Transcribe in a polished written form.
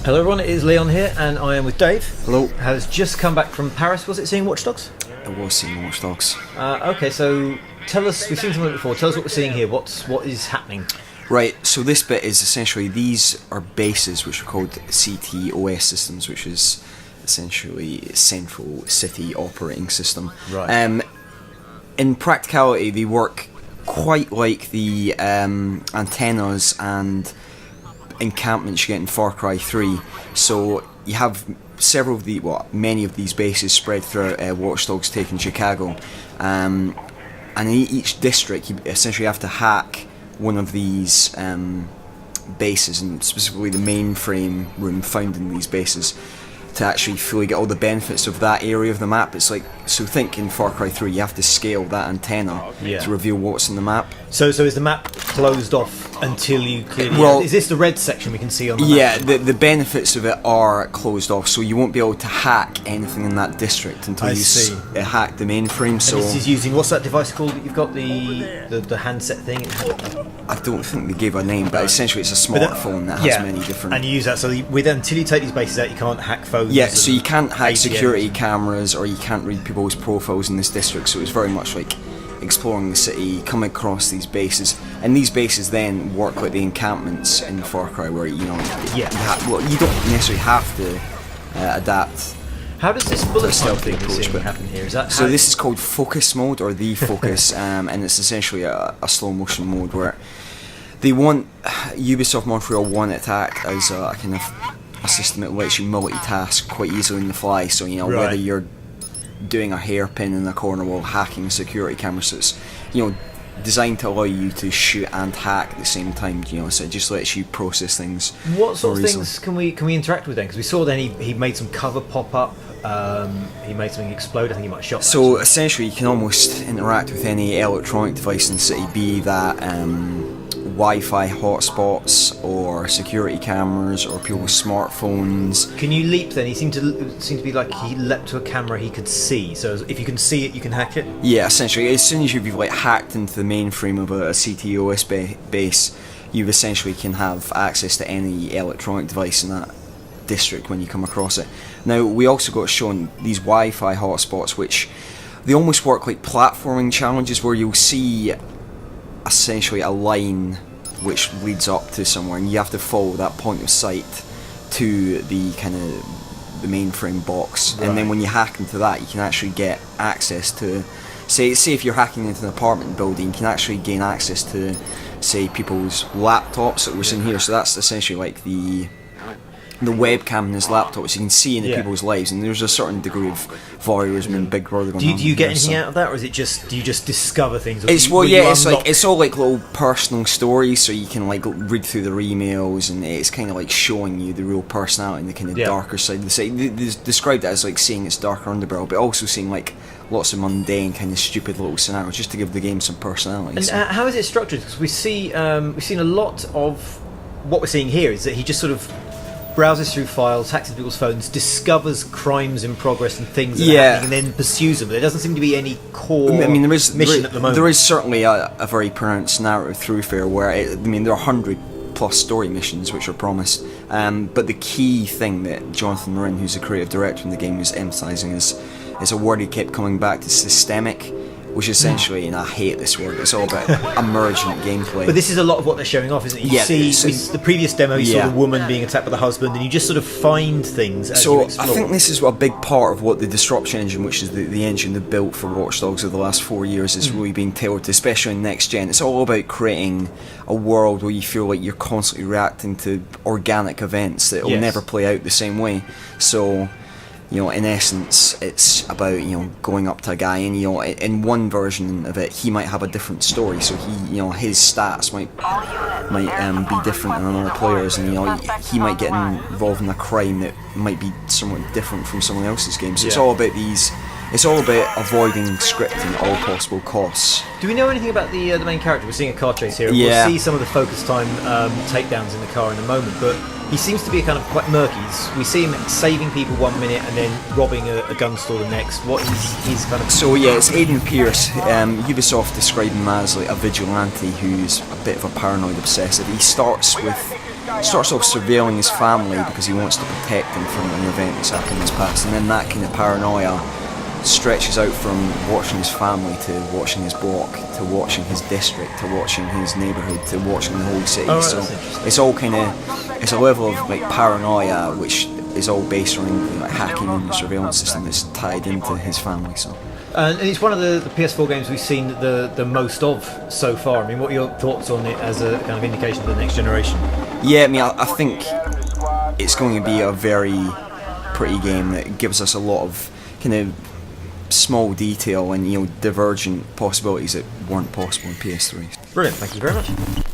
Hello everyone, it is Leon here and I am with Dave. Hello. Has just come back from Paris, was it, seeing Watch Dogs? I was seeing Watch Dogs. Okay, so tell us, we've seen something before, tell us what we're seeing here, what is happening? Right, so this bit is essentially, these are bases which are called CTOS systems, which is essentially Central City Operating System. Right. In practicality, they work quite like the antennas and encampments you get in Far Cry 3. So you have many of these bases spread throughout Watch Dogs taking Chicago, and in each district you essentially have to hack one of these bases, and specifically the mainframe room found in these bases, to actually fully get all the benefits of that area of the map. It's like, so think in Far Cry 3 you have to scale that antenna to reveal what's in the map. So is the map closed off until you clearly... is this the red section we can see on the map? Yeah, the benefits of it are closed off, so you won't be able to hack anything in that district until you hack the mainframe. So this is using, what's that device called that you've got, the handset thing? I don't think they gave a name, but essentially it's a smartphone that has many different... And you use that, so until you take these bases out you can't hack phones. Yeah, so you can't hack ATMs. security cameras, or you can't read people's profiles in this district, so it's very much like exploring the city, coming across these bases, and these bases then work like the encampments in Far Cry, where you don't necessarily have to adapt. How does this bullet time thing happen here? So this is called focus mode, or the focus, and it's essentially a slow motion mode where they want, Ubisoft Montreal want it to act as a kind of a system that lets you multitask quite easily on the fly. So whether you're doing a hairpin in the corner while hacking a security camera, so it's designed to allow you to shoot and hack at the same time. So it just lets you process things. What sort of things can we interact with then? Because we saw then he made some cover pop up. He made something explode. I think he might have shot that. So essentially, you can almost interact with any electronic device in the city, be that Wi-Fi hotspots or security cameras or people's smartphones. Can you leap then? He seemed to be like he leapt to a camera he could see. So if you can see it, you can hack it. Yeah, essentially, as soon as you've hacked into the mainframe of a CTOS base, you essentially can have access to any electronic device in that district when you come across it. Now, we also got shown these Wi-Fi hotspots, which they almost work like platforming challenges, where you'll see essentially a line which leads up to somewhere, and you have to follow that point of sight to the kind of the mainframe box, and then when you hack into that, you can actually get access to, say if you're hacking into an apartment building, you can actually gain access to, say, people's laptops that we're seeing here. So that's essentially like the webcam in his laptop, so you can see into people's lives, and there's a certain degree of voyeurism and Big Brother going on. Do you get anything out of that, or is it do you just discover things? Or It's all like little personal stories, so you can read through their emails, and it's kind of like showing you the real personality and the kind of darker side of the site. They described it as like seeing its darker underbelly, but also seeing lots of mundane kind of stupid little scenarios, just to give the game some personality. And how is it structured? Because we've seen a lot of what we're seeing here is that he just sort of browses through files, hacks into people's phones, discovers crimes in progress and things that are happening, and then pursues them. There doesn't seem to be any core mission at the moment. There is certainly a very pronounced narrative thoroughfare where there are 100+ story missions which are promised, but the key thing that Jonathan Marin, who's the creative director in the game, was emphasising is a word he kept coming back to: systemic. Which essentially, and I hate this word, it's all about emergent gameplay. But this is a lot of what they're showing off, isn't it? You see, the previous demo, you saw the woman being attacked by the husband, and you just sort of find things as you explore. I think this is a big part of what the Disruption engine, which is the engine they built for Watch Dogs over the last 4 years, is really being tailored to, especially in next gen. It's all about creating a world where you feel like you're constantly reacting to organic events that will never play out the same way. So, in essence, it's about going up to a guy, and in one version of it, he might have a different story. So his stats might be different than another player's, and he might get involved in a crime that might be somewhat different from someone else's game. So it's all about It's all about avoiding scripting at all possible costs. Do we know anything about the main character? We're seeing a car chase here. Yeah. We'll see some of the focus time takedowns in the car in a moment, but he seems to be kind of quite murky. We see him saving people 1 minute and then robbing a gun store the next. What is his kind of... So yeah, it's Aiden Pearce. Ubisoft described him as like a vigilante who's a bit of a paranoid obsessive. He starts with starts off surveilling his family because he wants to protect them from an event that's happened in his past, and then that kind of paranoia stretches out from watching his family to watching his block to watching his district to watching his neighbourhood to watching the whole city. Right, so it's all kind of, it's a level of like paranoia which is all based on like hacking and the surveillance system that's tied into his family. So. And it's one of the PS4 games we've seen the most of so far. I mean, what are your thoughts on it as a kind of indication of the next generation? Yeah, I mean, I think it's going to be a very pretty game that gives us a lot of kind of small detail and divergent possibilities that weren't possible in PS3. Brilliant, thank you very much.